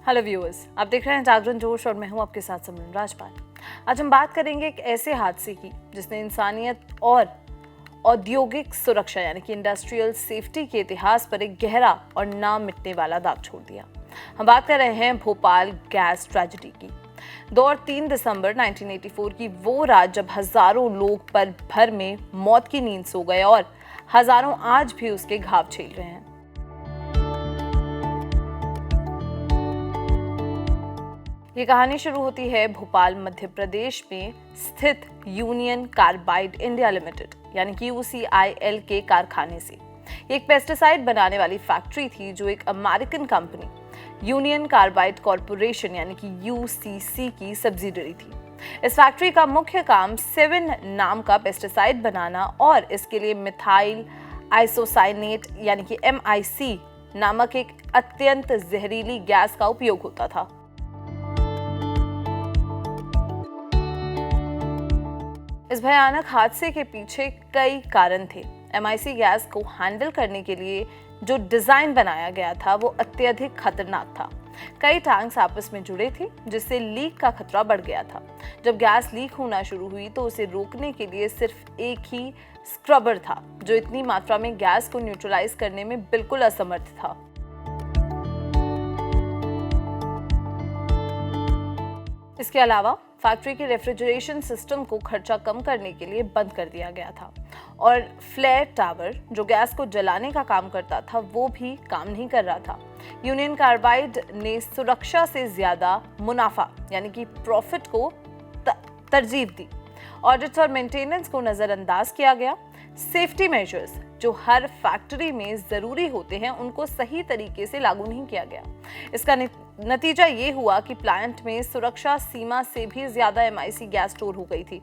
Hello viewers, आप देख रहे हैं जागरण जोश और मैं हूं आपके साथ सिमरन राजपाल। आज हम बात करेंगे एक ऐसे हादसे की जिसने इंसानियत और औद्योगिक सुरक्षा यानी कि इंडस्ट्रियल सेफ्टी के इतिहास पर एक गहरा और ना मिटने वाला दाग छोड़ दिया। हम बात कर रहे हैं भोपाल गैस ट्रेजेडी की। 2 और 3 दिसंबर 1984 की वो रात जब हजारों लोग पल भर में मौत की नींद सो गए और हजारों आज भी उसके घाव झेल रहे हैं। ये कहानी शुरू होती है भोपाल मध्य प्रदेश में स्थित यूनियन कार्बाइड इंडिया लिमिटेड यानी कि UCIL के कारखाने से। ये एक पेस्टिसाइड बनाने वाली फैक्ट्री थी जो एक American company union carbide corporation यानी कि UCC की सब्सिडियरी थी। इस फैक्ट्री का मुख्य काम 7 नाम का पेस्टिसाइड बनाना और इसके लिए मिथाइल आइसोसाइनेट यानी कि MIC नामक एक अत्यंत जहरीली गैस का उपयोग होता था। इस भयानक हादसे के पीछे कई कारण थे। MIC गैस को हैंडल करने के लिए जो डिजाइन बनाया गया था वो अत्यधिक खतरनाक था। कई टैंक्स आपस में जुड़े थे जिससे लीक का खतरा बढ़ गया था। जब गैस लीक होना शुरू हुई तो उसे रोकने के लिए सिर्फ एक ही स्क्रबर था जो इतनी मात्रा में गैस को न्यूट्रलाइज करने में बिल्कुल असमर्थ था। इसके अलावा फैक्ट्री के रेफ्रिजरेशन सिस्टम को खर्चा कम करने के लिए बंद कर दिया गया था और फ्लेयर टावर जो गैस को जलाने का काम करता था वो भी काम नहीं कर रहा था। यूनियन कार्बाइड ने सुरक्षा से ज्यादा मुनाफा यानी कि प्रॉफिट को तरजीह दी। ऑडिट्स और मेंटेनेंस को नजरअंदाज किया गया। सेफ्टी मेजर्स जो हर फैक्ट्री में जरूरी होते हैं उनको सही तरीके से लागू नहीं किया गया। इसका नतीजा ये हुआ कि प्लांट में सुरक्षा सीमा से भी ज्यादा MIC गैस स्टोर हो गई थी।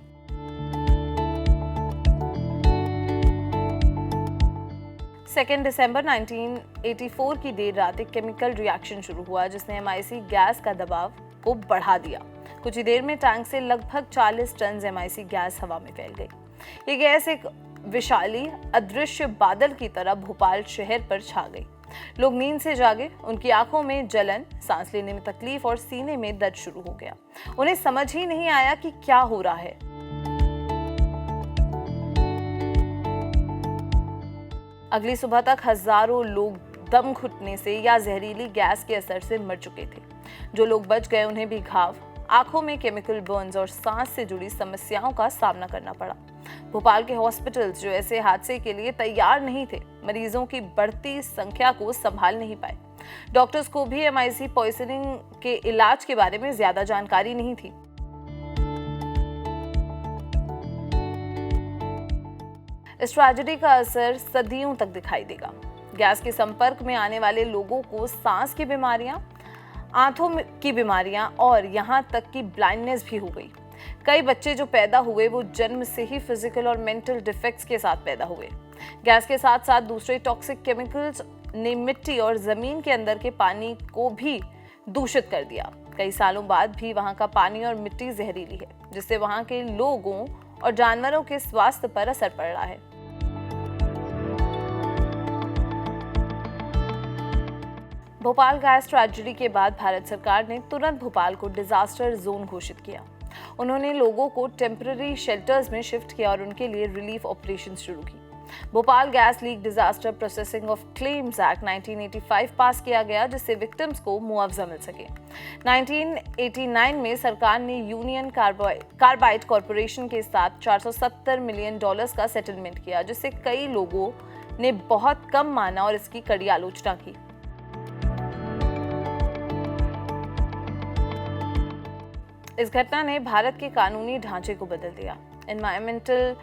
सेकेंड दिसंबर 1984 की देर रात एक केमिकल रिएक्शन शुरू हुआ जिसने MIC गैस का दबाव को बढ़ा दिया। कुछ ही देर में टैंक से लगभग 40 टन MIC गैस हवा में फैल गई। ये गैस एक विशाली अदृश्य बादल की तरह भोपाल शहर पर छा गई। लोग नींद से जागे, उनकी आंखों में जलन, सांस लेने में तकलीफ और सीने में दर्द शुरू हो गया। उन्हें समझ ही नहीं आया कि क्या हो रहा है। अगली सुबह तक हजारों लोग दम घुटने से या जहरीली गैस के असर से मर चुके थे। जो लोग बच गए उन्हें भी घाव, आंखों में केमिकल बर्न्स और सांस से जुड़ी समस्याओं का सामना करना पड़ा। भोपाल के हॉस्पिटल्स जो ऐसे हादसे के लिए तैयार नहीं थे, मरीजों की बढ़ती संख्या को संभाल नहीं पाए। डॉक्टर्स को भी MIC पॉइजनिंग के इलाज के बारे में ज्यादा जानकारी नहीं थी। इस ट्रेजेडी का असर सदियों तक दिखाई देगा। गैस के संपर्क में आने वाले लोगों को सांस की बीमारियां, आंखों की बीमारियां और यहां तक कि ब्लाइंडनेस भी हो गई। कई बच्चे जो पैदा हुए वो जन्म से ही फिजिकल और मेंटल डिफेक्ट्स के साथ पैदा हुए। गैस के साथ साथ दूसरे टॉक्सिक केमिकल्स ने मिट्टी और जमीन के अंदर के पानी को भी दूषित कर दिया। कई सालों बाद भी वहां का पानी और मिट्टी जहरीली है जिससे वहां के लोगों और जानवरों के स्वास्थ्य पर असर पड़ रहा है। भोपाल गैस ट्रेजेडी के बाद भारत सरकार ने तुरंत भोपाल को डिजास्टर जोन घोषित किया। उन्होंने लोगों को टेम्पररी शेल्टर्स में शिफ्ट किया और उनके लिए रिलीफ ऑपरेशन शुरू की। Bhopal gas leak disaster processing of claims act 1985 पास किया गया जिससे विक्टिम्स को मुआवजा मिल सके। 1989 में सरकार ने यूनियन कार्बाइड कॉरपोरेशन के साथ $470 मिलियन का सेटलमेंट किया जिससे कई लोगों ने बहुत कम माना और इसकी कड़ी आलोचना की। इस घटना ने भारत के कानूनी ढांचे को बदल दिया। एनवायरमेंटल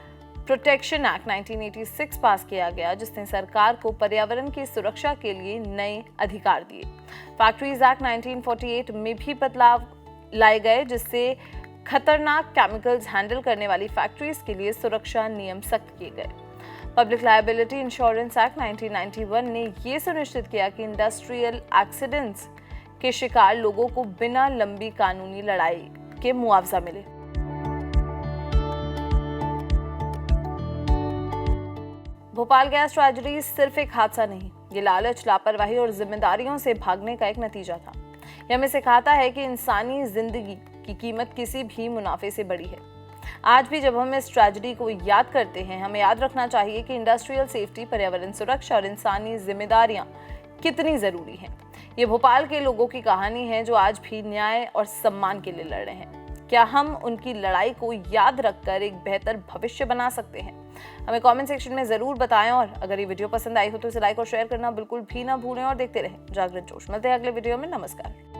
प्रोटेक्शन एक्ट 1986 पास किया गया जिसने सरकार को पर्यावरण की सुरक्षा के लिए नए अधिकार दिए। फैक्ट्रीज एक्ट 1948 में भी बदलाव लाए गए जिससे खतरनाक केमिकल्स हैंडल करने वाली फैक्ट्रीज के लिए सुरक्षा नियम सख्त किए गए। पब्लिक लायबिलिटी इंश्योरेंस एक्ट 1991 ने यह सुनिश्चित किया कि इंडस्ट्रियल एक्सीडेंट्स के शिकार लोगों को बिना लंबी कानूनी लड़ाई के मुआवजा मिले। भोपाल गैस ट्रेजेडी सिर्फ एक हादसा नहीं, ये लालच, लापरवाही और जिम्मेदारियों से भागने का एक नतीजा था। यह हमें सिखाता है कि इंसानी जिंदगी की कीमत किसी भी मुनाफे से बड़ी है। आज भी जब हम इस ट्रेजेडी को याद करते हैं, हमें याद रखना चाहिए कि इंडस्ट्रियल सेफ्टी, पर्यावरण सुरक्षा और इंसानी जिम्मेदारियां कितनी जरूरी हैं। ये भोपाल के लोगों की कहानी है जो आज भी न्याय और सम्मान के लिए लड़ रहे हैं। क्या हम उनकी लड़ाई को याद रखकर एक बेहतर भविष्य बना सकते हैं? हमें कमेंट सेक्शन में जरूर बताएं, और अगर ये वीडियो पसंद आई हो तो इसे लाइक और शेयर करना बिल्कुल भी ना भूलें और देखते रहें जागरण जोश। मिलते हैं अगले वीडियो में। नमस्कार।